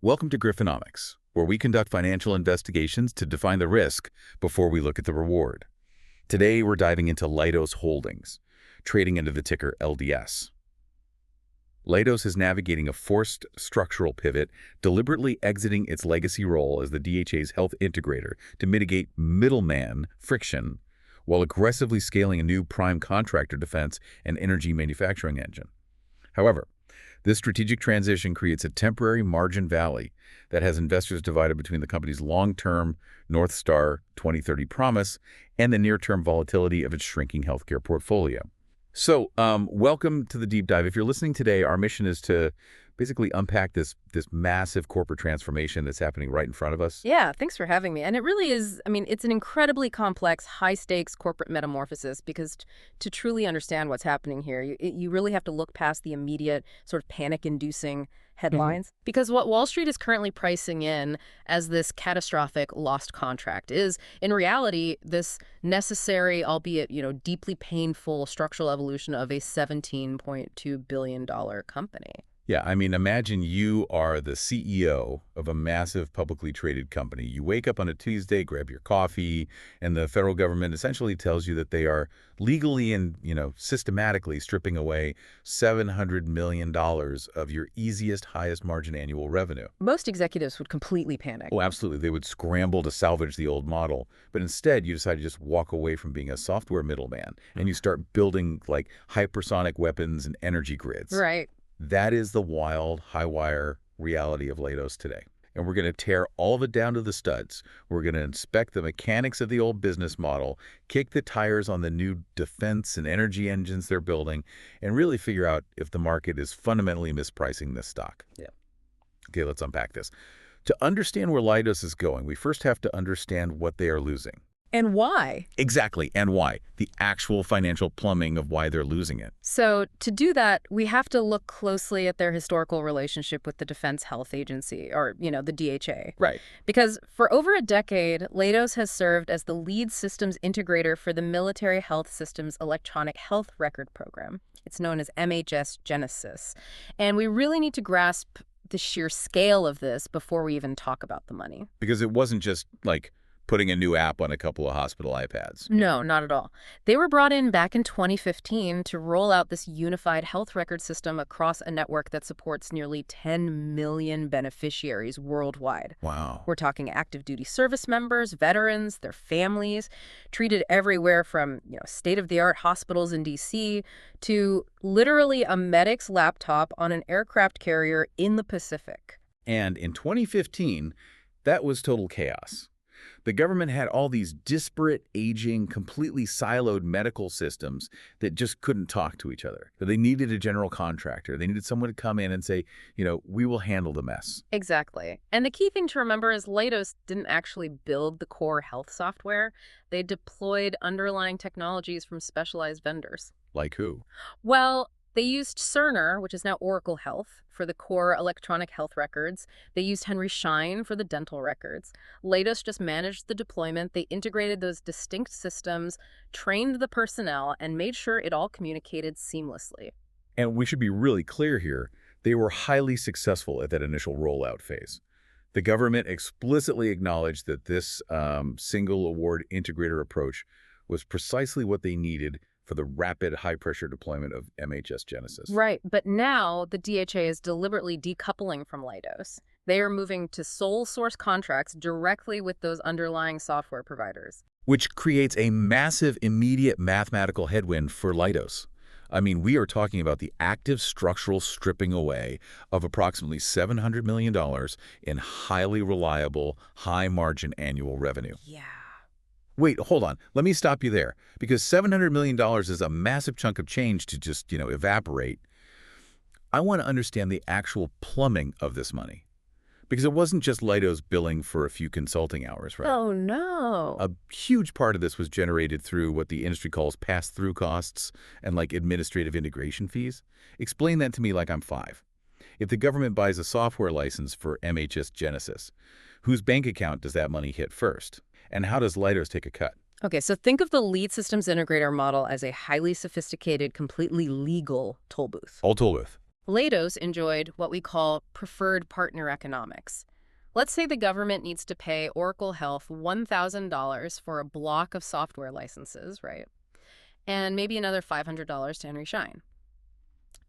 Welcome to Griffonomics, where we conduct financial investigations to define the risk before we look at the reward. Today, we're diving into Leidos Holdings, trading under the ticker LDS. Lidos is navigating a forced structural pivot, deliberately exiting its legacy role as the DHA's health integrator to mitigate middleman friction, while aggressively scaling a new prime contractor defense and energy manufacturing engine. However, this strategic transition creates a temporary margin valley that has investors divided between the company's long-term North Star 2030 promise and the near-term volatility of its shrinking healthcare portfolio. So, welcome to the deep dive. If you're listening today, our mission is to basically unpack this massive corporate transformation that's happening right in front of us. Yeah, thanks for having me. And it really is, it's an incredibly complex, high-stakes corporate metamorphosis because to truly understand what's happening here, you really have to look past the immediate sort of panic-inducing headlines. Because what Wall Street is currently pricing in as this catastrophic lost contract is, in reality, this necessary, albeit, deeply painful structural evolution of a $17.2 billion company. Yeah, imagine you are the CEO of a massive publicly traded company. You wake up on a Tuesday, grab your coffee, and the federal government essentially tells you that they are legally and, systematically stripping away $700 million of your easiest, highest margin annual revenue. Most executives would completely panic. Oh, absolutely. They would scramble to salvage the old model. But instead, you decide to just walk away from being a software middleman, and you start building, like, hypersonic weapons and energy grids. Right. That is the wild, high-wire reality of Lidos today. And we're going to tear all of it down to the studs. We're going to inspect the mechanics of the old business model, kick the tires on the new defense and energy engines they're building, and really figure out if the market is fundamentally mispricing this stock. Yeah. Okay, let's unpack this. To understand where Lidos is going, we first have to understand what they are losing. And why? Exactly, and why. The actual financial plumbing of why they're losing it. So to do that, we have to look closely at their historical relationship with the Defense Health Agency, or, the DHA. Right. Because for over a decade, Leidos has served as the lead systems integrator for the Military Health Systems Electronic Health Record Program. It's known as MHS Genesis. And we really need to grasp the sheer scale of this before we even talk about the money. Because it wasn't just, like, putting a new app on a couple of hospital iPads. No, not at all. They were brought in back in 2015 to roll out this unified health record system across a network that supports nearly 10 million beneficiaries worldwide. Wow. We're talking active duty service members, veterans, their families, treated everywhere from, state-of-the-art hospitals in D.C. to literally a medic's laptop on an aircraft carrier in the Pacific. And in 2015, that was total chaos. The government had all these disparate, aging, completely siloed medical systems that just couldn't talk to each other. They needed a general contractor. They needed someone to come in and say, we will handle the mess. Exactly. And the key thing to remember is Leidos didn't actually build the core health software. They deployed underlying technologies from specialized vendors. Like who? Well, they used Cerner, which is now Oracle Health, for the core electronic health records. They used Henry Schein for the dental records. Leidos just managed the deployment. They integrated those distinct systems, trained the personnel, and made sure it all communicated seamlessly. And we should be really clear here. They were highly successful at that initial rollout phase. The government explicitly acknowledged that this single award integrator approach was precisely what they needed for the rapid, high-pressure deployment of MHS Genesis. Right, but now the DHA is deliberately decoupling from Leidos. They are moving to sole source contracts directly with those underlying software providers. Which creates a massive, immediate mathematical headwind for Lidos. We are talking about the active structural stripping away of approximately $700 million in highly reliable, high-margin annual revenue. Yeah. Wait, hold on. Let me stop you there. Because $700 million is a massive chunk of change to just, evaporate. I want to understand the actual plumbing of this money. Because it wasn't just Lidos billing for a few consulting hours, right? Oh, no. A huge part of this was generated through what the industry calls pass-through costs and, like, administrative integration fees. Explain that to me like I'm 5. If the government buys a software license for MHS Genesis, whose bank account does that money hit first? And how does Lidos take a cut? Okay, so think of the lead systems integrator model as a highly sophisticated, completely legal toll booth. All toll booth. Leidos enjoyed what we call preferred partner economics. Let's say the government needs to pay Oracle Health $1,000 for a block of software licenses, right? And maybe another $500 to Henry Schein.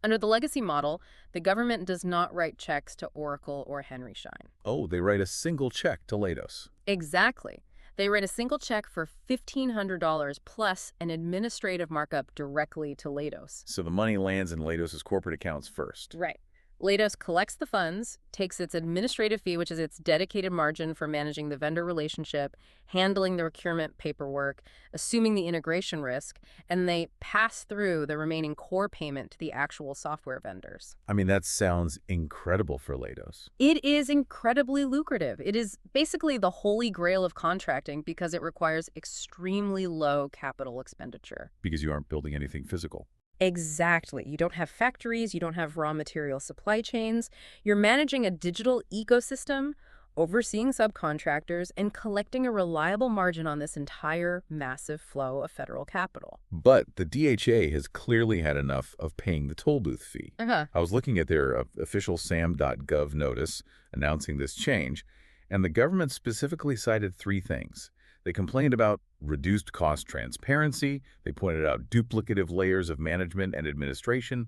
Under the legacy model, the government does not write checks to Oracle or Henry Schein. Oh, they write a single check to Leidos. Exactly. They write a single check for $1,500 plus an administrative markup directly to Leidos. So the money lands in Leidos' corporate accounts first. Right. Leidos collects the funds, takes its administrative fee, which is its dedicated margin for managing the vendor relationship, handling the procurement paperwork, assuming the integration risk, and they pass through the remaining core payment to the actual software vendors. I mean, that sounds incredible for Leidos. It is incredibly lucrative. It is basically the holy grail of contracting because it requires extremely low capital expenditure. Because you aren't building anything physical. Exactly. You don't have factories, you don't have raw material supply chains. You're managing a digital ecosystem, overseeing subcontractors, and collecting a reliable margin on this entire massive flow of federal capital. But the DHA has clearly had enough of paying the toll booth fee. I was looking at their official SAM.gov notice announcing this change, and the government specifically cited three things. They complained about reduced cost transparency, they pointed out duplicative layers of management and administration,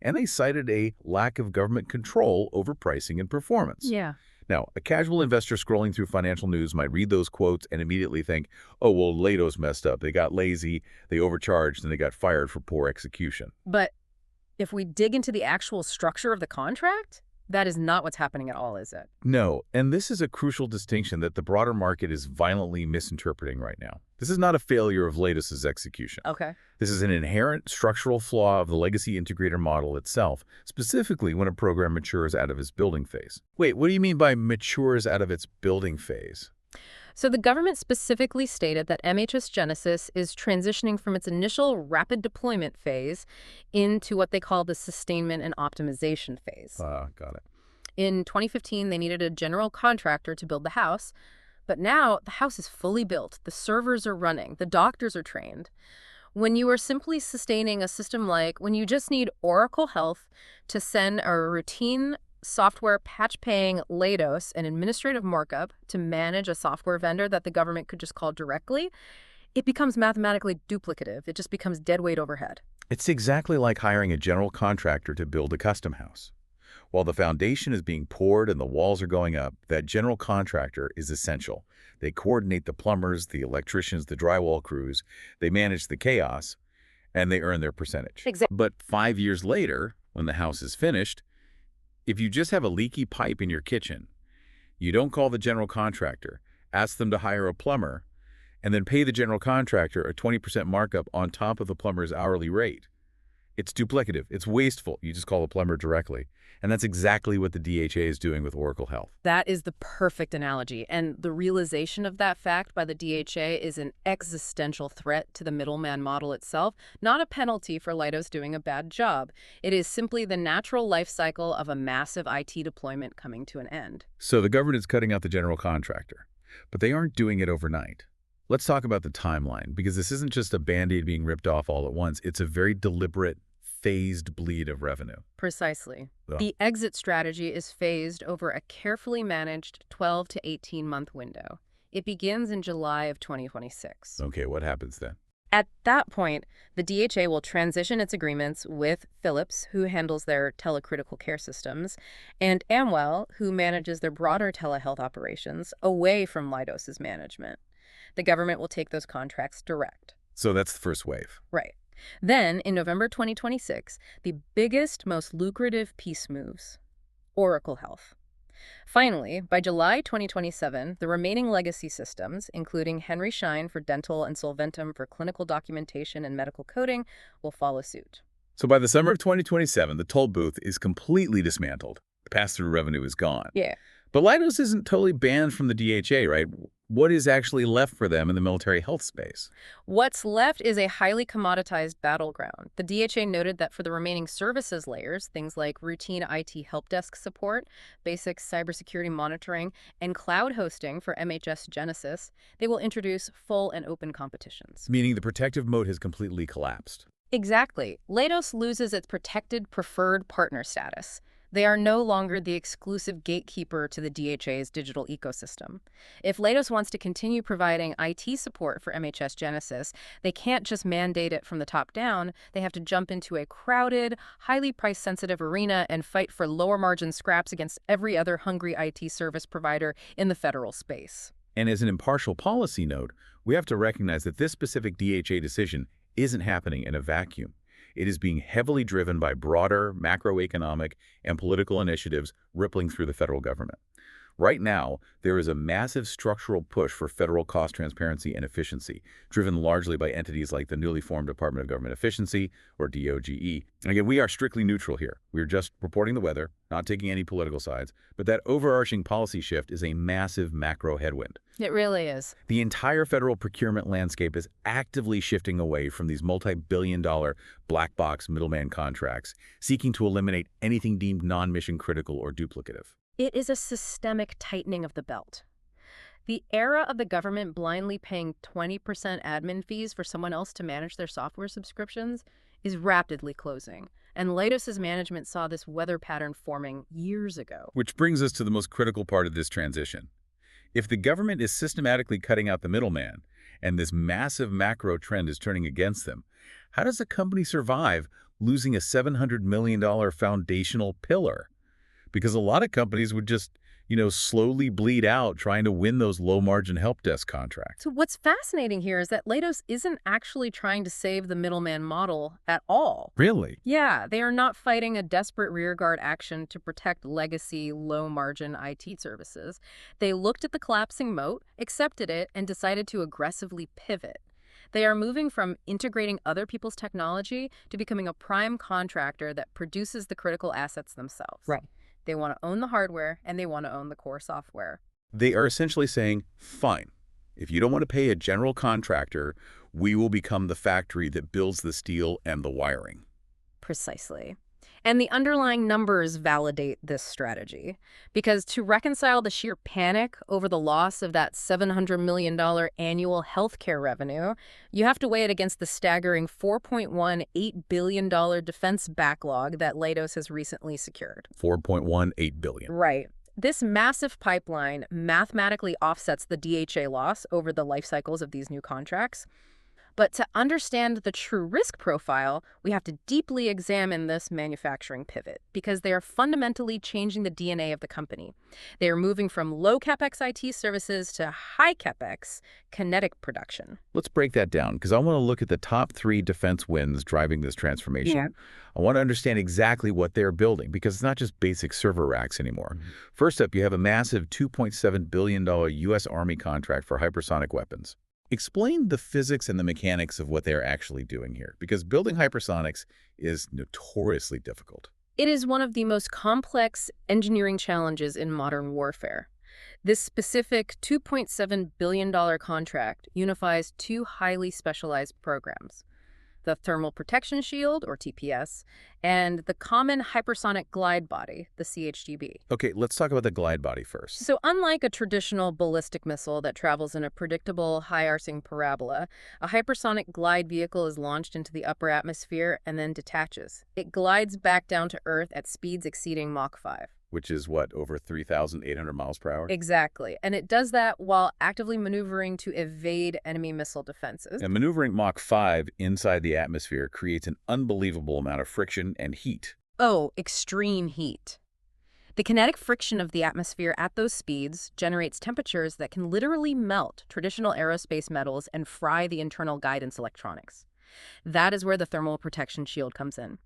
and they cited a lack of government control over pricing and performance. Yeah. Now, a casual investor scrolling through financial news might read those quotes and immediately think, oh, well, Leidos messed up. They got lazy, they overcharged, and they got fired for poor execution. But if we dig into the actual structure of the contract, that is not what's happening at all, is it? No, and this is a crucial distinction that the broader market is violently misinterpreting right now. This is not a failure of Leidos' execution. Okay. This is an inherent structural flaw of the legacy integrator model itself, specifically when a program matures out of its building phase. Wait, what do you mean by matures out of its building phase? So the government specifically stated that MHS Genesis is transitioning from its initial rapid deployment phase into what they call the sustainment and optimization phase. Got it. In 2015, they needed a general contractor to build the house, but now the house is fully built, the servers are running, the doctors are trained. When you are simply sustaining a system like when you just need Oracle Health to send a routine software patch-paying Leidos an administrative markup to manage a software vendor that the government could just call directly, it becomes mathematically duplicative. It just becomes deadweight overhead. It's exactly like hiring a general contractor to build a custom house. While the foundation is being poured and the walls are going up, that general contractor is essential. They coordinate the plumbers, the electricians, the drywall crews, they manage the chaos, and they earn their percentage. Exactly. But 5 years later, when the house is finished, if you just have a leaky pipe in your kitchen, you don't call the general contractor, ask them to hire a plumber, and then pay the general contractor a 20% markup on top of the plumber's hourly rate. It's duplicative. It's wasteful. You just call the plumber directly. And that's exactly what the DHA is doing with Oracle Health. That is the perfect analogy. And the realization of that fact by the DHA is an existential threat to the middleman model itself, not a penalty for Leidos doing a bad job. It is simply the natural life cycle of a massive IT deployment coming to an end. So the government is cutting out the general contractor, but they aren't doing it overnight. Let's talk about the timeline, because this isn't just a Band-Aid being ripped off all at once. It's a very deliberate, phased bleed of revenue. Precisely. Ugh. The exit strategy is phased over a carefully managed 12 to 18-month window. It begins in July of 2026. Okay, what happens then? At that point, the DHA will transition its agreements with Philips, who handles their telecritical care systems, and Amwell, who manages their broader telehealth operations, away from Leidos' management. The government will take those contracts direct. So that's the first wave. Right. Then, in November 2026, the biggest, most lucrative piece moves: Oracle Health. Finally, by July 2027, the remaining legacy systems, including Henry Schein for dental and Solventum for clinical documentation and medical coding, will follow suit. So by the summer of 2027, the toll booth is completely dismantled. The pass-through revenue is gone. Yeah. But Lidos isn't totally banned from the DHA, right? What is actually left for them in the military health space? What's left is a highly commoditized battleground. The DHA noted that for the remaining services layers, things like routine IT help desk support, basic cybersecurity monitoring, and cloud hosting for MHS Genesis, they will introduce full and open competitions. Meaning the protective moat has completely collapsed. Exactly. Leidos loses its protected preferred partner status. They are no longer the exclusive gatekeeper to the DHA's digital ecosystem. If Leidos wants to continue providing IT support for MHS Genesis, they can't just mandate it from the top down. They have to jump into a crowded, highly price-sensitive arena and fight for lower-margin scraps against every other hungry IT service provider in the federal space. And as an impartial policy note, we have to recognize that this specific DHA decision isn't happening in a vacuum. It is being heavily driven by broader macroeconomic and political initiatives rippling through the federal government. Right now, there is a massive structural push for federal cost transparency and efficiency, driven largely by entities like the newly formed Department of Government Efficiency, or DOGE. And again, we are strictly neutral here. We're just reporting the weather, not taking any political sides, but that overarching policy shift is a massive macro headwind. It really is. The entire federal procurement landscape is actively shifting away from these multi-billion-dollar black box middleman contracts, seeking to eliminate anything deemed non-mission critical or duplicative. It is a systemic tightening of the belt. The era of the government blindly paying 20% admin fees for someone else to manage their software subscriptions is rapidly closing, and Leidos' management saw this weather pattern forming years ago. Which brings us to the most critical part of this transition. If the government is systematically cutting out the middleman, and this massive macro trend is turning against them, how does a company survive losing a $700 million foundational pillar? Because a lot of companies would just, slowly bleed out trying to win those low-margin help desk contracts. So what's fascinating here is that Leidos isn't actually trying to save the middleman model at all. Really? Yeah, they are not fighting a desperate rearguard action to protect legacy, low-margin IT services. They looked at the collapsing moat, accepted it, and decided to aggressively pivot. They are moving from integrating other people's technology to becoming a prime contractor that produces the critical assets themselves. Right. They want to own the hardware, and they want to own the core software. They are essentially saying, fine, if you don't want to pay a general contractor, we will become the factory that builds the steel and the wiring. Precisely. And the underlying numbers validate this strategy. Because to reconcile the sheer panic over the loss of that $700 million annual healthcare revenue, you have to weigh it against the staggering $4.18 billion defense backlog that Leidos has recently secured. $4.18 billion. Right. This massive pipeline mathematically offsets the DHA loss over the life cycles of these new contracts. But to understand the true risk profile, we have to deeply examine this manufacturing pivot because they are fundamentally changing the DNA of the company. They are moving from low capex IT services to high capex kinetic production. Let's break that down because I want to look at the top 3 defense wins driving this transformation. Yeah. I want to understand exactly what they're building because it's not just basic server racks anymore. First up, you have a massive $2.7 billion U.S. Army contract for hypersonic weapons. Explain the physics and the mechanics of what they're actually doing here, because building hypersonics is notoriously difficult. It is one of the most complex engineering challenges in modern warfare. This specific $2.7 billion contract unifies 2 highly specialized programs: the Thermal Protection Shield, or TPS, and the Common Hypersonic Glide Body, the CHGB. Okay, let's talk about the glide body first. So unlike a traditional ballistic missile that travels in a predictable, high-arcing parabola, a hypersonic glide vehicle is launched into the upper atmosphere and then detaches. It glides back down to Earth at speeds exceeding Mach 5. Which is what, over 3,800 miles per hour? Exactly. And it does that while actively maneuvering to evade enemy missile defenses. And maneuvering Mach 5 inside the atmosphere creates an unbelievable amount of friction and heat. Oh, extreme heat. The kinetic friction of the atmosphere at those speeds generates temperatures that can literally melt traditional aerospace metals and fry the internal guidance electronics. That is where the thermal protection shield comes in.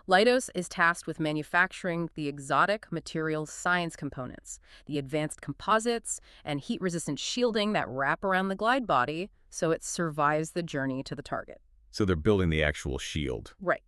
Lidos is tasked with manufacturing the exotic materials science components, the advanced composites, and heat-resistant shielding that wrap around the glide body so it survives the journey to the target. So they're building the actual shield. Right.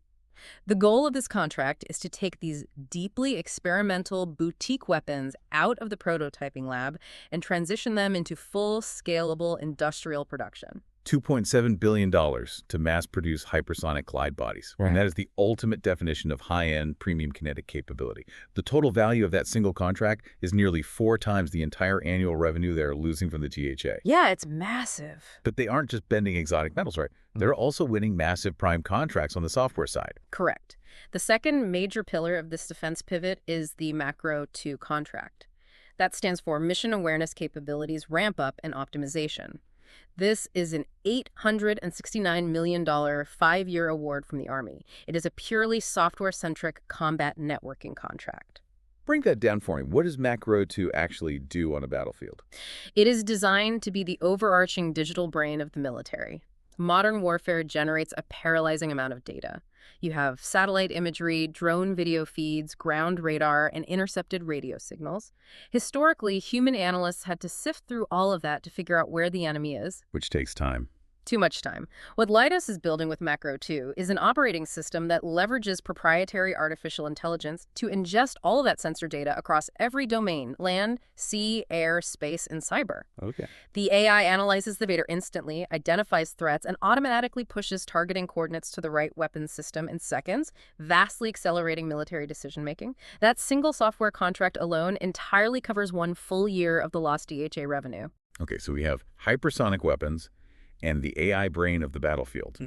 The goal of this contract is to take these deeply experimental boutique weapons out of the prototyping lab and transition them into full, scalable industrial production. $2.7 billion to mass-produce hypersonic glide bodies. Right. And that is the ultimate definition of high-end premium kinetic capability. The total value of that single contract is nearly 4 times the entire annual revenue they're losing from the GHA. Yeah, it's massive. But they aren't just bending exotic metals, right? They're also winning massive prime contracts on the software side. Correct. The second major pillar of this defense pivot is the Macro 2 contract. That stands for Mission Awareness Capabilities Ramp Up and Optimization. This is an $869 million 5-year award from the Army. It is a purely software-centric combat networking contract. Break that down for me. What does Macro 2 actually do on a battlefield? It is designed to be the overarching digital brain of the military. Modern warfare generates a paralyzing amount of data. You have satellite imagery, drone video feeds, ground radar, and intercepted radio signals. Historically, human analysts had to sift through all of that to figure out where the enemy is. Which takes time. Too much time. What Lidos is building with Macro 2 is an operating system that leverages proprietary artificial intelligence to ingest all of that sensor data across every domain: land, sea, air, space, and cyber. Okay. The AI analyzes the data instantly, identifies threats, and automatically pushes targeting coordinates to the right weapons system in seconds, vastly accelerating military decision-making. That single software contract alone entirely covers 1 full year of the lost DHA revenue. Okay, so we have hypersonic weapons and the AI brain of the battlefield.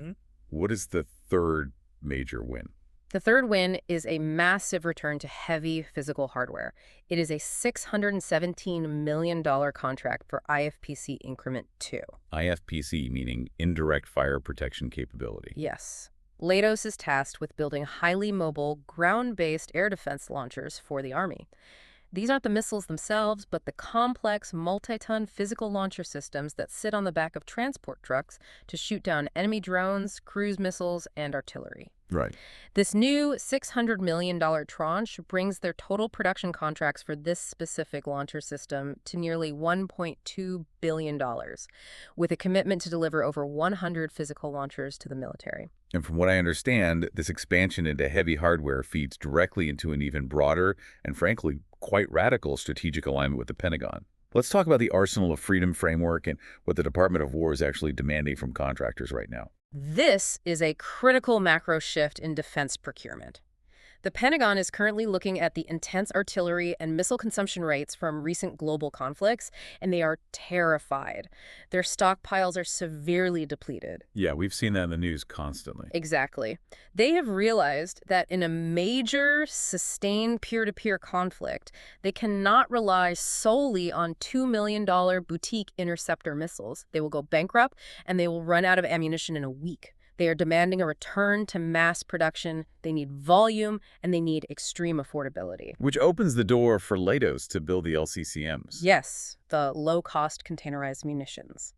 What is the third major win? The third win is a massive return to heavy physical hardware. It is a $617 million contract for IFPC Increment 2. IFPC meaning indirect fire protection capability. Yes. Leidos is tasked with building highly mobile, ground-based air defense launchers for the Army. These aren't the missiles themselves, but the complex, multi-ton physical launcher systems that sit on the back of transport trucks to shoot down enemy drones, cruise missiles, and artillery. Right. This new $600 million tranche brings their total production contracts for this specific launcher system to nearly $1.2 billion, with a commitment to deliver over 100 physical launchers to the military. And from what I understand, this expansion into heavy hardware feeds directly into an even broader and, frankly, quite radical strategic alignment with the Pentagon. Let's talk about the Arsenal of Freedom framework and what the Department of War is actually demanding from contractors right now. This is a critical macro shift in defense procurement. The Pentagon is currently looking at the intense artillery and missile consumption rates from recent global conflicts, and they are terrified. Their stockpiles are severely depleted. Yeah, we've seen that in the news constantly. Exactly. They have realized that in a major, sustained peer-to-peer conflict, they cannot rely solely on $2 million boutique interceptor missiles. They will go bankrupt, and they will run out of ammunition in a week. They are demanding a return to mass production, they need volume, and they need extreme affordability. Which opens the door for Leidos to build the LCCMs. Yes, the low-cost containerized munitions.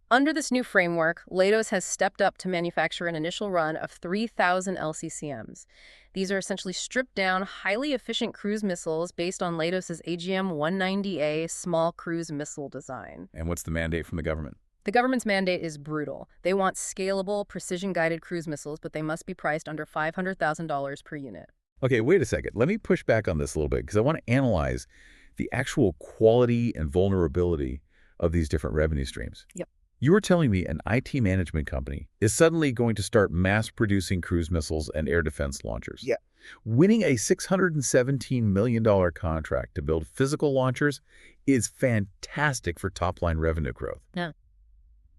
Under this new framework, Leidos has stepped up to manufacture an initial run of 3,000 LCCMs. These are essentially stripped-down, highly efficient cruise missiles based on Leidos' AGM-190A small cruise missile design. And what's the mandate from the government? The government's mandate is brutal. They want scalable, precision-guided cruise missiles, but they must be priced under $500,000 per unit. Okay, wait a second. Let me push back on this a little bit because I want to analyze the actual quality and vulnerability of these different revenue streams. Yep. You were telling me an IT management company is suddenly going to start mass-producing cruise missiles and air defense launchers. Yeah. Winning a $617 million contract to build physical launchers is fantastic for top-line revenue growth. Yeah.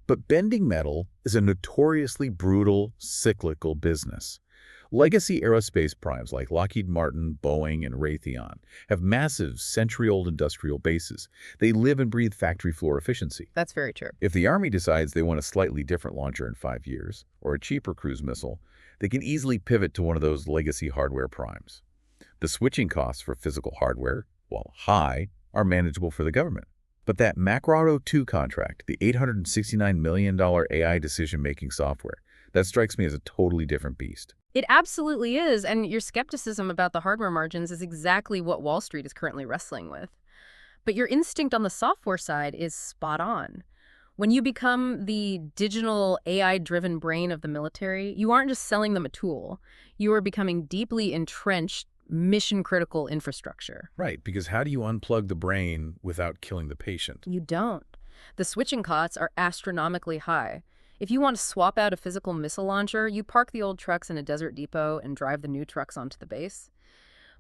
But bending metal is a notoriously brutal, cyclical business. Legacy aerospace primes like Lockheed Martin, Boeing, and Raytheon have massive, century-old industrial bases. They live and breathe factory floor efficiency. That's very true. If the Army decides they want a slightly different launcher in 5 years, or a cheaper cruise missile, they can easily pivot to one of those legacy hardware primes. The switching costs for physical hardware, while high, are manageable for the government. But that Macro 2 contract, the $869 million AI decision-making software, that strikes me as a totally different beast. It absolutely is, and your skepticism about the hardware margins is exactly what Wall Street is currently wrestling with. But your instinct on the software side is spot on. When you become the digital AI-driven brain of the military, you aren't just selling them a tool. You are becoming deeply entrenched mission-critical infrastructure. Right, because how do you unplug the brain without killing the patient? You don't. The switching costs are astronomically high. If you want to swap out a physical missile launcher, you park the old trucks in a desert depot and drive the new trucks onto the base.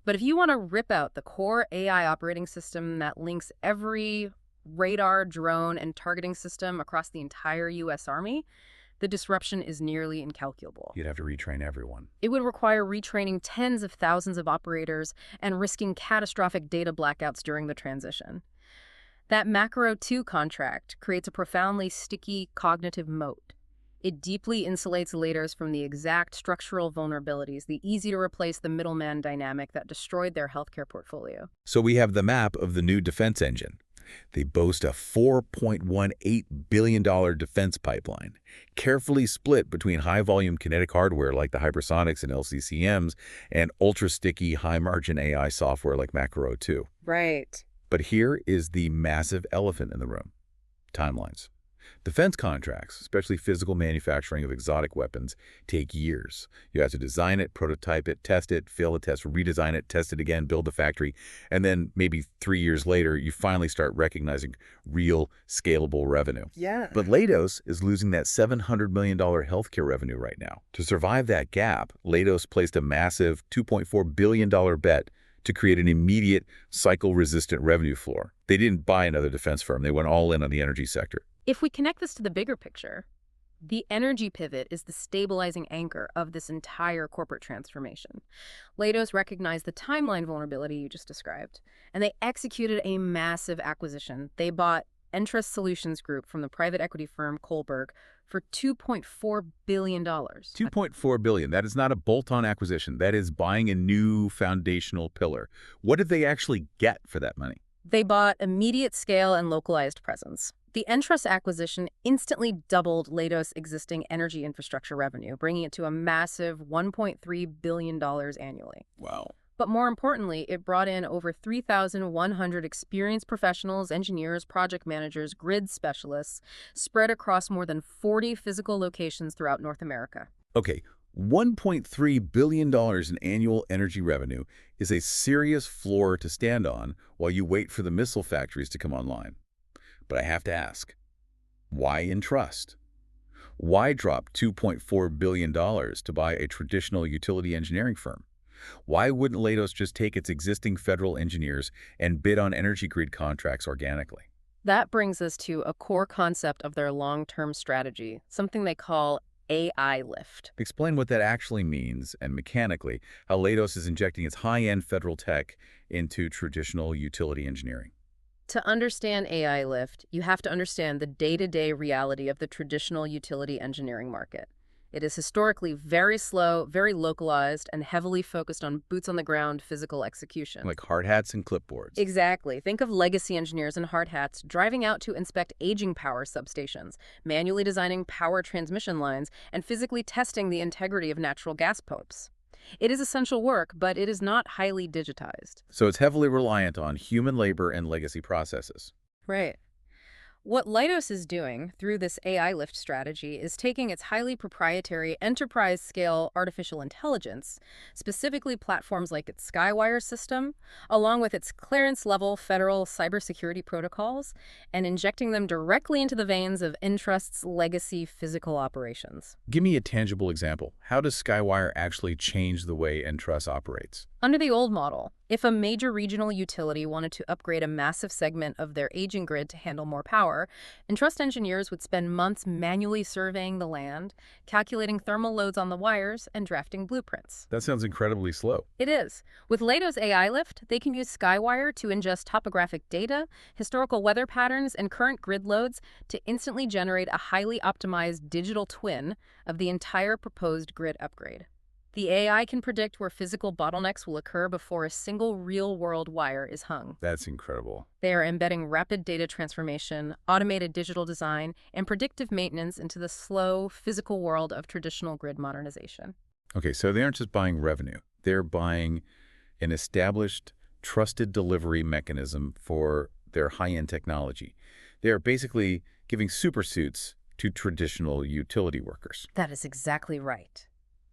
But if you want to rip out the core AI operating system that links every radar, drone, and targeting system across the entire U.S. Army, the disruption is nearly incalculable. You'd have to retrain everyone. It would require retraining tens of thousands of operators and risking catastrophic data blackouts during the transition. That Macro 2 contract creates a profoundly sticky cognitive moat. It deeply insulates Leidos from the exact structural vulnerabilities, the easy-to-replace the middleman dynamic that destroyed their healthcare portfolio. So we have the map of the new defense engine. They boast a $4.18 billion defense pipeline, carefully split between high-volume kinetic hardware like the hypersonics and LCCMs and ultra-sticky, high-margin AI software like Macro 2. Right. But here is the massive elephant in the room: timelines. Defense contracts, especially physical manufacturing of exotic weapons, take years. You have to design it, prototype it, test it, fail the test, redesign it, test it again, build the factory, and then maybe 3 years later, you finally start recognizing real, scalable revenue. Yeah. But Leidos is losing that $700 million healthcare revenue right now. To survive that gap, Leidos placed a massive $2.4 billion bet to create an immediate, cycle-resistant revenue floor. They didn't buy another defense firm. They went all in on the energy sector. If we connect this to the bigger picture, the energy pivot is the stabilizing anchor of this entire corporate transformation. Leidos recognized the timeline vulnerability you just described, and they executed a massive acquisition. They bought Entrust Solutions Group from the private equity firm Kohlberg for $2.4 billion. $2.4 billion. That is not a bolt-on acquisition. That is buying a new foundational pillar. What did they actually get for that money? They bought immediate scale and localized presence. The Entrust acquisition instantly doubled Leidos' existing energy infrastructure revenue, bringing it to a massive $1.3 billion annually. Wow. But more importantly, it brought in over 3,100 experienced professionals, engineers, project managers, grid specialists, spread across more than 40 physical locations throughout North America. Okay, $1.3 billion in annual energy revenue is a serious floor to stand on while you wait for the missile factories to come online. But I have to ask, why Entrust? Why drop $2.4 billion to buy a traditional utility engineering firm? Why wouldn't Leidos just take its existing federal engineers and bid on energy grid contracts organically? That brings us to a core concept of their long-term strategy, something they call AI lift. Explain what that actually means and mechanically how Leidos is injecting its high-end federal tech into traditional utility engineering. To understand AI lift, you have to understand the day-to-day reality of the traditional utility engineering market. It is historically very slow, very localized, and heavily focused on boots-on-the-ground physical execution. Like hard hats and clipboards. Exactly. Think of legacy engineers in hard hats driving out to inspect aging power substations, manually designing power transmission lines, and physically testing the integrity of natural gas pipes. It is essential work, but it is not highly digitized. So it's heavily reliant on human labor and legacy processes. Right. What Lidos is doing through this AI lift strategy is taking its highly proprietary enterprise-scale artificial intelligence, specifically platforms like its Skywire system, along with its clearance-level federal cybersecurity protocols, and injecting them directly into the veins of Entrust's legacy physical operations. Give me a tangible example. How does Skywire actually change the way Entrust operates? Under the old model, if a major regional utility wanted to upgrade a massive segment of their aging grid to handle more power, Entrust engineers would spend months manually surveying the land, calculating thermal loads on the wires, and drafting blueprints. That sounds incredibly slow. It is. With Leidos AI Lift, they can use Skywire to ingest topographic data, historical weather patterns, and current grid loads to instantly generate a highly optimized digital twin of the entire proposed grid upgrade. The AI can predict where physical bottlenecks will occur before a single real-world wire is hung. That's incredible. They are embedding rapid data transformation, automated digital design, and predictive maintenance into the slow, physical world of traditional grid modernization. Okay, so they aren't just buying revenue. They're buying an established, trusted delivery mechanism for their high-end technology. They are basically giving supersuits to traditional utility workers. That is exactly right.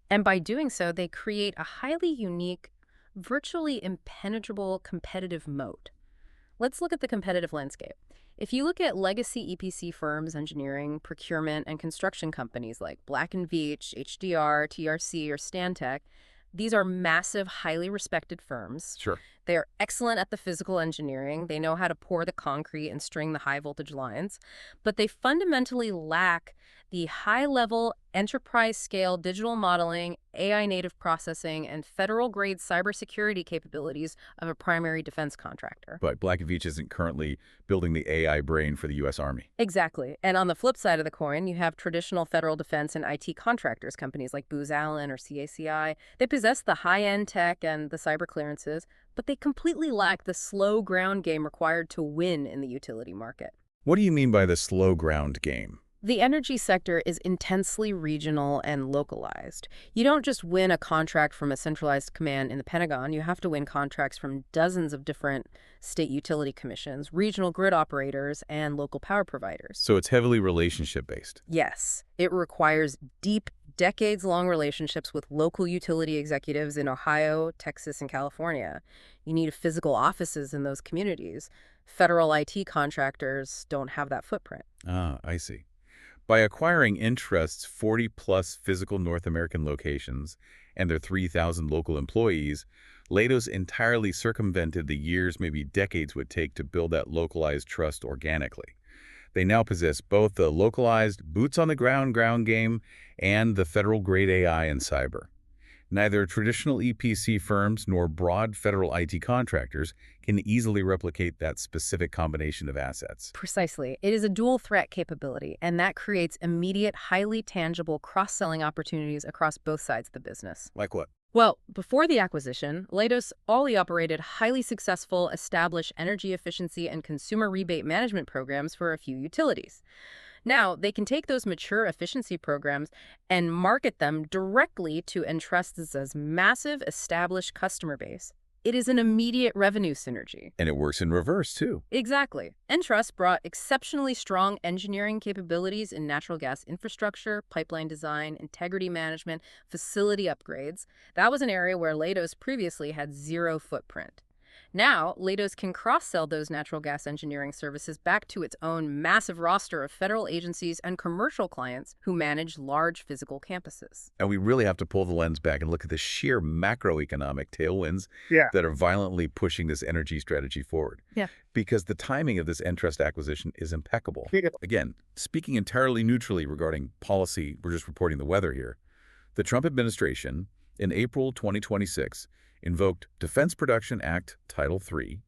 And by doing so, they create a highly unique, virtually impenetrable competitive moat. Let's look at the competitive landscape. If you look at legacy EPC firms, engineering, procurement, and construction companies like Black& Veatch, HDR, TRC, or Stantec, these are massive, highly respected firms. Sure. They are excellent at the physical engineering. They know how to pour the concrete and string the high voltage lines, but they fundamentally lack the high-level, enterprise-scale digital modeling, AI-native processing, and federal-grade cybersecurity capabilities of a primary defense contractor. But Black & Veatch isn't currently building the AI brain for the U.S. Army. Exactly. And on the flip side of the coin, you have traditional federal defense and IT contractors, companies like Booz Allen or CACI. They possess the high-end tech and the cyber clearances, but they completely lack the slow ground game required to win in the utility market. What do you mean by the slow ground game? The energy sector is intensely regional and localized. You don't just win a contract from a centralized command in the Pentagon. You have to win contracts from dozens of different state utility commissions, regional grid operators, and local power providers. So it's heavily relationship-based. Yes, it requires deep, decades-long relationships with local utility executives in Ohio, Texas, and California. You need physical offices in those communities. Federal IT contractors don't have that footprint. Ah, I see. By acquiring Entrust's 40-plus physical North American locations and their 3,000 local employees, Leidos entirely circumvented the years, maybe decades, would take to build that localized trust organically. They now possess both the localized, boots-on-the-ground ground game and the federal-grade AI and cyber. Neither traditional EPC firms nor broad federal IT contractors can easily replicate that specific combination of assets. Precisely. It is a dual threat capability, and that creates immediate, highly tangible cross-selling opportunities across both sides of the business. Like what? Well, before the acquisition, Leidos already operated highly successful, established energy efficiency and consumer rebate management programs for a few utilities. Now, they can take those mature efficiency programs and market them directly to Entrust's massive established customer base. It is an immediate revenue synergy. And it works in reverse, too. Exactly. Entrust brought exceptionally strong engineering capabilities in natural gas infrastructure, pipeline design, integrity management, facility upgrades. That was an area where Leidos previously had zero footprint. Now, Leidos can cross-sell those natural gas engineering services back to its own massive roster of federal agencies and commercial clients who manage large physical campuses. And we really have to pull the lens back and look at the sheer macroeconomic tailwinds that are violently pushing this energy strategy forward. Yeah. Because the timing of this Entrust acquisition is impeccable. Again, speaking entirely neutrally regarding policy, we're just reporting the weather here. The Trump administration, in April 2026, invoked Defense Production Act Title III,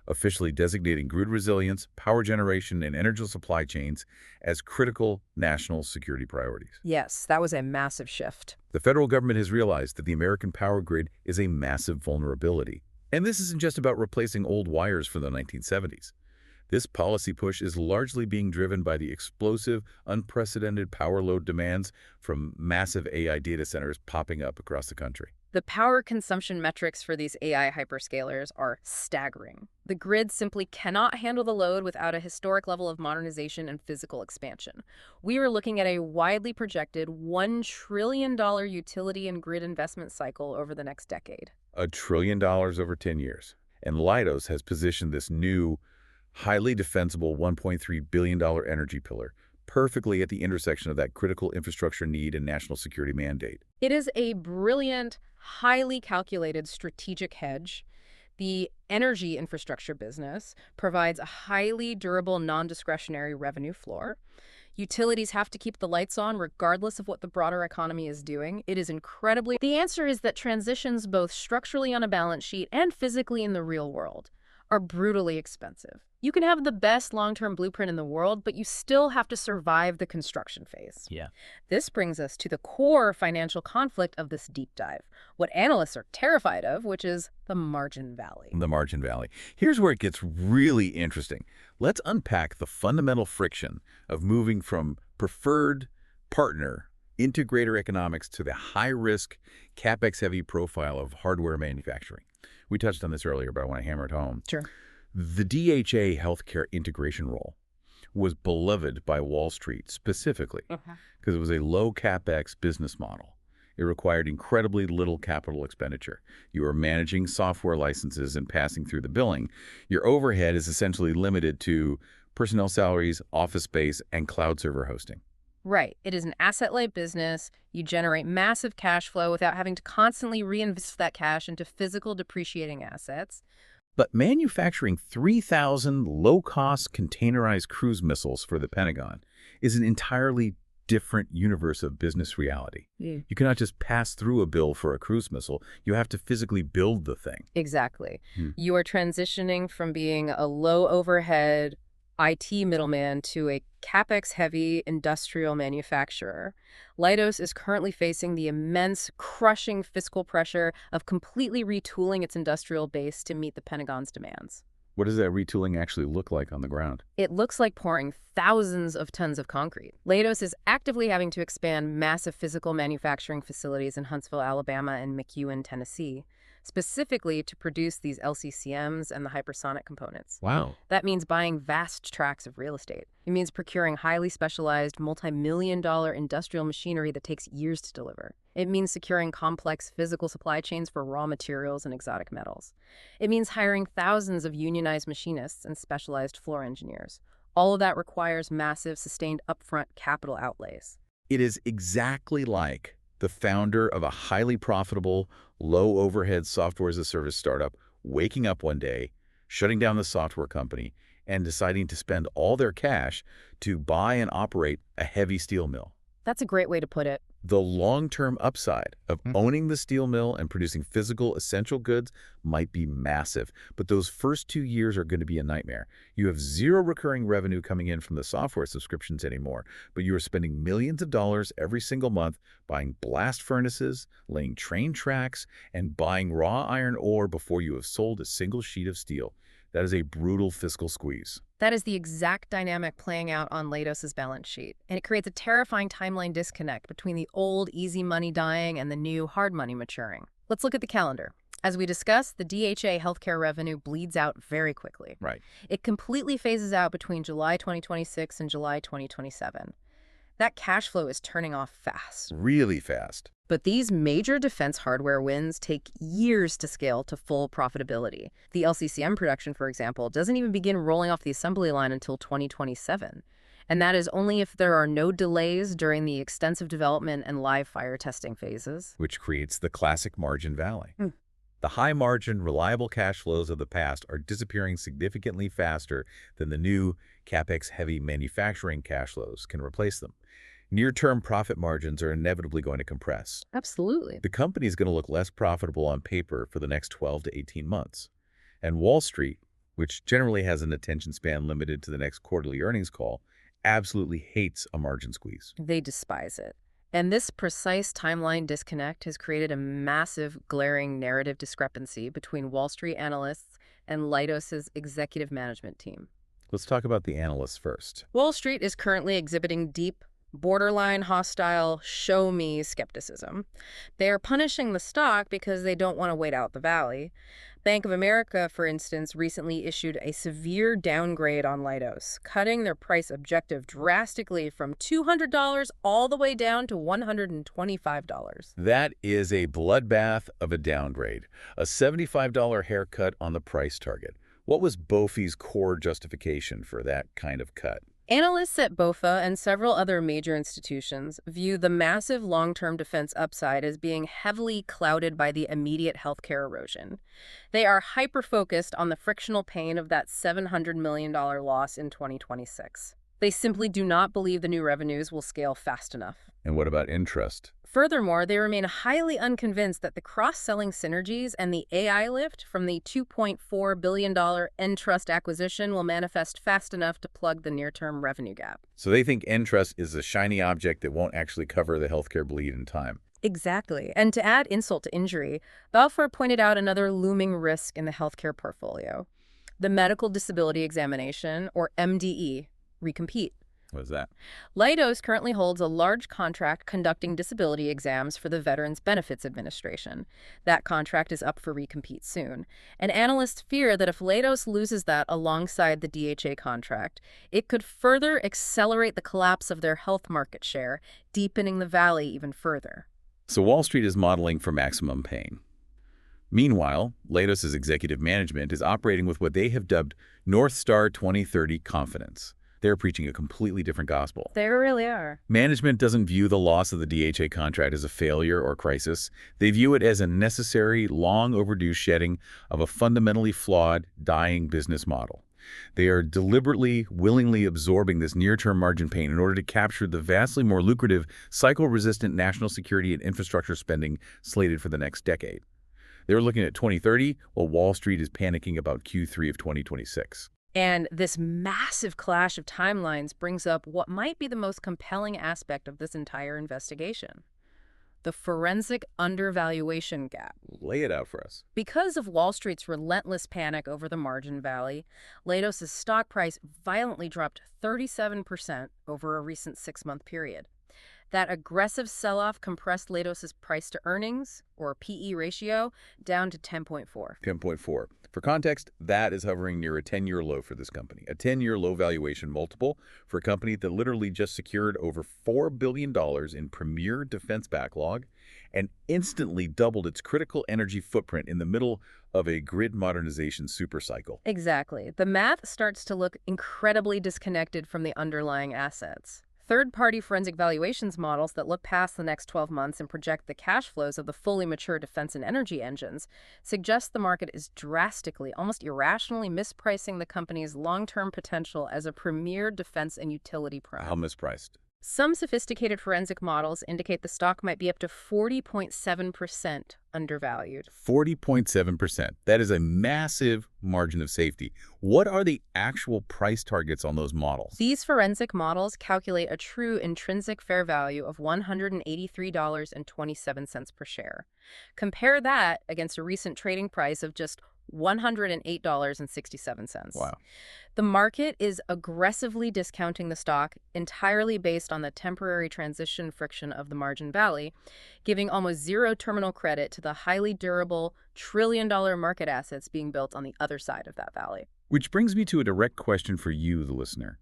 officially designating grid resilience, power generation, and energy supply chains as critical national security priorities. Yes, that was a massive shift. The federal government has realized that the American power grid is a massive vulnerability. And this isn't just about replacing old wires from the 1970s. This policy push is largely being driven by the explosive, unprecedented power load demands from massive AI data centers popping up across the country. The power consumption metrics for these AI hyperscalers are staggering. The grid simply cannot handle the load without a historic level of modernization and physical expansion. We are looking at a widely projected $1 trillion utility and grid investment cycle over the next decade. $1 trillion over 10 years. And Lidos has positioned this new, highly defensible $1.3 billion energy pillar perfectly at the intersection of that critical infrastructure need and national security mandate. It is a brilliant, highly calculated strategic hedge. The energy infrastructure business provides a highly durable, non-discretionary revenue floor. Utilities have to keep the lights on regardless of what the broader economy is doing. It is incredibly... The answer is that transitions both structurally on a balance sheet and physically in the real world are brutally expensive. You can have the best long-term blueprint in the world, but you still have to survive the construction phase. Yeah. This brings us to the core financial conflict of this deep dive, what analysts are terrified of, which is the margin valley. The margin valley. Here's where it gets really interesting. Let's unpack the fundamental friction of moving from preferred partner integrator economics to the high-risk, CapEx-heavy profile of hardware manufacturing. We touched on this earlier, but I want to hammer it home. Sure. The DHA healthcare integration role was beloved by Wall Street specifically because it was a low CapEx business model. It required incredibly little capital expenditure. You are managing software licenses and passing through the billing. Your overhead is essentially limited to personnel salaries, office space, and cloud server hosting. Right. It is an asset-light business. You generate massive cash flow without having to constantly reinvest that cash into physical depreciating assets. But manufacturing 3,000 low-cost containerized cruise missiles for the Pentagon is an entirely different universe of business reality. Yeah. You cannot just pass through a bill for a cruise missile. You have to physically build the thing. Exactly. Hmm. You are transitioning from being a low overhead IT middleman to a capex-heavy industrial manufacturer. Leidos is currently facing the immense, crushing fiscal pressure of completely retooling its industrial base to meet the Pentagon's demands. What does that retooling actually look like on the ground? It looks like pouring thousands of tons of concrete. Leidos is actively having to expand massive physical manufacturing facilities in Huntsville, Alabama, and McEwen, Tennessee, specifically to produce these LCCMs and the hypersonic components. Wow. That means buying vast tracts of real estate. It means procuring highly specialized, multi-million-dollar industrial machinery that takes years to deliver. It means securing complex physical supply chains for raw materials and exotic metals. It means hiring thousands of unionized machinists and specialized floor engineers. All of that requires massive, sustained upfront capital outlays. It is exactly like the founder of a highly profitable, low-overhead software-as-a-service startup waking up one day, shutting down the software company, and deciding to spend all their cash to buy and operate a heavy steel mill. That's a great way to put it. The long-term upside of owning the steel mill and producing physical essential goods might be massive, but those first 2 years are going to be a nightmare. You have zero recurring revenue coming in from the software subscriptions anymore, but you are spending millions of dollars every single month buying blast furnaces, laying train tracks, and buying raw iron ore before you have sold a single sheet of steel. That is a brutal fiscal squeeze. That is the exact dynamic playing out on Leidos' balance sheet, and it creates a terrifying timeline disconnect between the old easy money dying and the new hard money maturing. Let's look at the calendar. As we discussed, the DHA healthcare revenue bleeds out very quickly. Right. It completely phases out between July 2026 and July 2027. That cash flow is turning off fast. Really fast. But these major defense hardware wins take years to scale to full profitability. The LCCM production, for example, doesn't even begin rolling off the assembly line until 2027. And that is only if there are no delays during the extensive development and live fire testing phases. Which creates the classic margin valley. The high-margin, reliable cash flows of the past are disappearing significantly faster than the new CapEx-heavy manufacturing cash flows can replace them. Near-term profit margins are inevitably going to compress. Absolutely. The company is going to look less profitable on paper for the next 12 to 18 months. And Wall Street, which generally has an attention span limited to the next quarterly earnings call, absolutely hates a margin squeeze. They despise it. And this precise timeline disconnect has created a massive, glaring narrative discrepancy between Wall Street analysts and Leidos' executive management team. Let's talk about the analysts first. Wall Street is currently exhibiting deep, borderline hostile show-me skepticism. They are punishing the stock because they don't want to wait out the valley. Bank of America, for instance, recently issued a severe downgrade on Lidos, cutting their price objective drastically from $200 all the way down to $125. That is a bloodbath of a downgrade, a $75 haircut on the price target. What was BOFI's core justification for that kind of cut? Analysts at BOFA and several other major institutions view the massive long-term defense upside as being heavily clouded by the immediate healthcare erosion. They are hyper-focused on the frictional pain of that $700 million loss in 2026. They simply do not believe the new revenues will scale fast enough. And what about Entrust? Furthermore, they remain highly unconvinced that the cross-selling synergies and the AI lift from the $2.4 billion Entrust acquisition will manifest fast enough to plug the near-term revenue gap. So they think Entrust is a shiny object that won't actually cover the healthcare bleed in time. Exactly. And to add insult to injury, Balfour pointed out another looming risk in the healthcare portfolio: the medical disability examination, or MDE, recompete. What is that? Lidos currently holds a large contract conducting disability exams for the Veterans Benefits Administration. That contract is up for recompete soon. And analysts fear that if Lidos loses that alongside the DHA contract, it could further accelerate the collapse of their health market share, deepening the valley even further. So Wall Street is modeling for maximum pain. Meanwhile, Leidos' executive management is operating with what they have dubbed North Star 2030 confidence. They're preaching a completely different gospel. They really are. Management doesn't view the loss of the DHA contract as a failure or crisis. They view it as a necessary, long overdue shedding of a fundamentally flawed, dying business model. They are deliberately, willingly absorbing this near-term margin pain in order to capture the vastly more lucrative, cycle-resistant national security and infrastructure spending slated for the next decade. They're looking at 2030, while Wall Street is panicking about Q3 of 2026. And this massive clash of timelines brings up what might be the most compelling aspect of this entire investigation: the forensic undervaluation gap. Lay it out for us. Because of Wall Street's relentless panic over the margin valley, Leidos' stock price violently dropped 37% over a recent 6-month period. That aggressive sell-off compressed Leidos' price-to-earnings, or PE ratio, down to 10.4. 10.4. For context, that is hovering near a 10-year low for this company, a 10-year low valuation multiple for a company that literally just secured over $4 billion in premier defense backlog and instantly doubled its critical energy footprint in the middle of a grid modernization supercycle. Exactly. The math starts to look incredibly disconnected from the underlying assets. Third-party forensic valuations models that look past the next 12 months and project the cash flows of the fully mature defense and energy engines suggest the market is drastically, almost irrationally mispricing the company's long-term potential as a premier defense and utility prime. How mispriced? Some sophisticated forensic models indicate the stock might be up to 40.7% undervalued. 40.7%. That is a massive margin of safety. What are the actual price targets on those models? These forensic models calculate a true intrinsic fair value of $183.27 per share. Compare that against a recent trading price of just $108.67. Wow. The market is aggressively discounting the stock entirely based on the temporary transition friction of the margin valley, giving almost zero terminal credit to the highly durable trillion-dollar market assets being built on the other side of that valley. Which brings me to a direct question for you, the listener.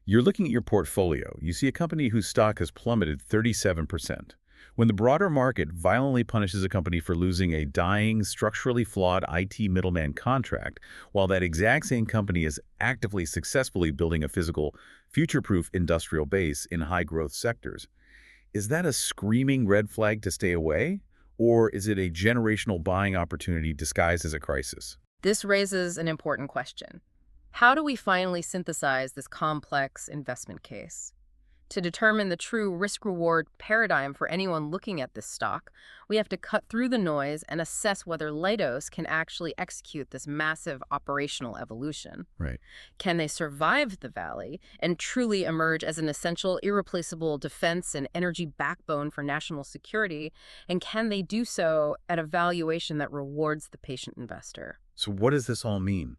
You're looking at your portfolio. You see a company whose stock has plummeted 37%. When the broader market violently punishes a company for losing a dying, structurally flawed IT middleman contract, while that exact same company is actively successfully building a physical, future-proof industrial base in high-growth sectors, is that a screaming red flag to stay away? Or is it a generational buying opportunity disguised as a crisis? This raises an important question. How do we finally synthesize this complex investment case? To determine the true risk-reward paradigm for anyone looking at this stock, we have to cut through the noise and assess whether Lidos can actually execute this massive operational evolution. Right. Can they survive the valley and truly emerge as an essential, irreplaceable defense and energy backbone for national security? And can they do so at a valuation that rewards the patient investor? So what does this all mean?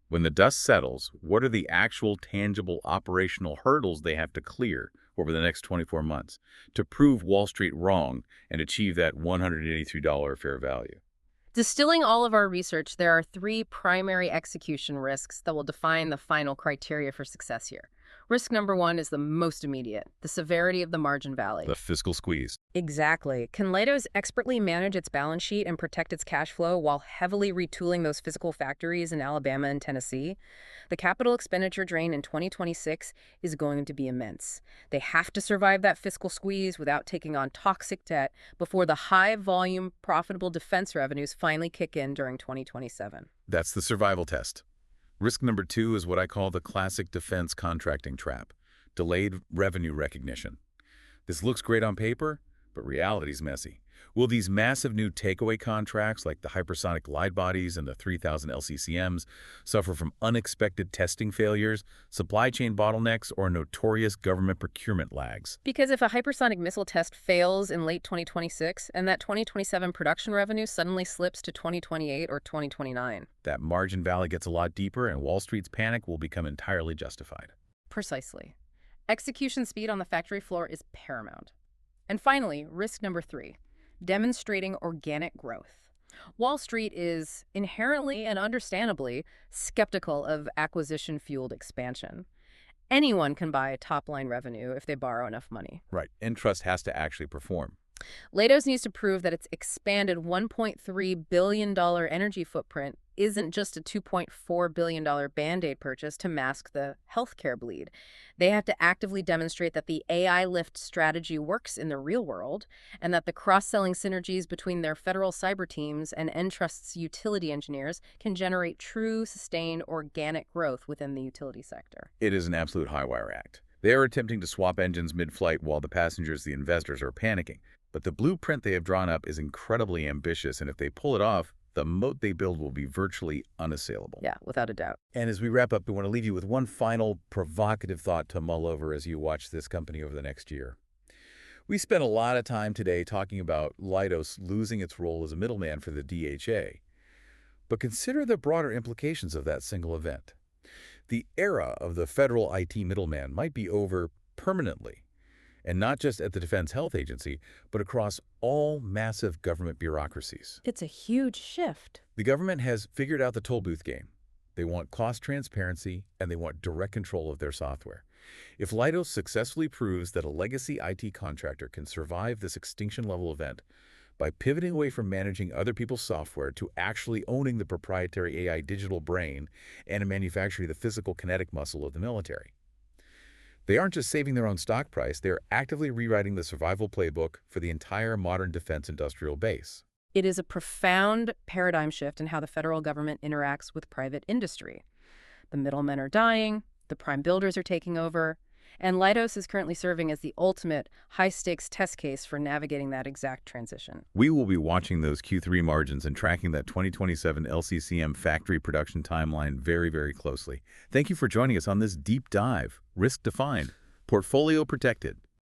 When the dust settles, what are the actual tangible operational hurdles they have to clear over the next 24 months to prove Wall Street wrong and achieve that $183 fair value? Distilling all of our research, there are 3 primary execution risks that will define the final criteria for success here. Risk number 1 is the most immediate, the severity of the margin valley. The fiscal squeeze. Exactly. Can Leidos expertly manage its balance sheet and protect its cash flow while heavily retooling those physical factories in Alabama and Tennessee? The capital expenditure drain in 2026 is going to be immense. They have to survive that fiscal squeeze without taking on toxic debt before the high-volume, profitable defense revenues finally kick in during 2027. That's the survival test. Risk number 2 is what I call the classic defense contracting trap: delayed revenue recognition. This looks great on paper, but reality's messy. Will these massive new takeaway contracts like the hypersonic glide bodies and the 3,000 LCCMs suffer from unexpected testing failures, supply chain bottlenecks, or notorious government procurement lags? Because if a hypersonic missile test fails in late 2026 and that 2027 production revenue suddenly slips to 2028 or 2029. That margin valley gets a lot deeper and Wall Street's panic will become entirely justified. Precisely. Execution speed on the factory floor is paramount. And finally, risk number 3. Demonstrating organic growth. Wall Street is inherently and understandably skeptical of acquisition-fueled expansion. Anyone can buy top-line revenue if they borrow enough money. Right. Entrust has to actually perform. Leidos needs to prove that its expanded $1.3 billion energy footprint isn't just a $2.4 billion Band-Aid purchase to mask the healthcare bleed. They have to actively demonstrate that the AI lift strategy works in the real world and that the cross-selling synergies between their federal cyber teams and Entrust's utility engineers can generate true, sustained, organic growth within the utility sector. It is an absolute high-wire act. They are attempting to swap engines mid-flight while the passengers, the investors, are panicking. But the blueprint they have drawn up is incredibly ambitious, and if they pull it off, the moat they build will be virtually unassailable. Yeah, without a doubt. And as we wrap up, we want to leave you with one final provocative thought to mull over as you watch this company over the next year. We spent a lot of time today talking about Lidos losing its role as a middleman for the DHA. But consider the broader implications of that single event. The era of the federal IT middleman might be over permanently. And not just at the Defense Health Agency, but across all massive government bureaucracies. It's a huge shift. The government has figured out the toll booth game. They want cost transparency, and they want direct control of their software. If Lidos successfully proves that a legacy IT contractor can survive this extinction-level event by pivoting away from managing other people's software to actually owning the proprietary AI digital brain and manufacturing the physical kinetic muscle of the military, they aren't just saving their own stock price, they are actively rewriting the survival playbook for the entire modern defense industrial base. It is a profound paradigm shift in how the federal government interacts with private industry. The middlemen are dying, the prime builders are taking over, and Lidos is currently serving as the ultimate high-stakes test case for navigating that exact transition. We will be watching those Q3 margins and tracking that 2027 LCCM factory production timeline very, very closely. Thank you for joining us on this deep dive. Risk defined, portfolio protected.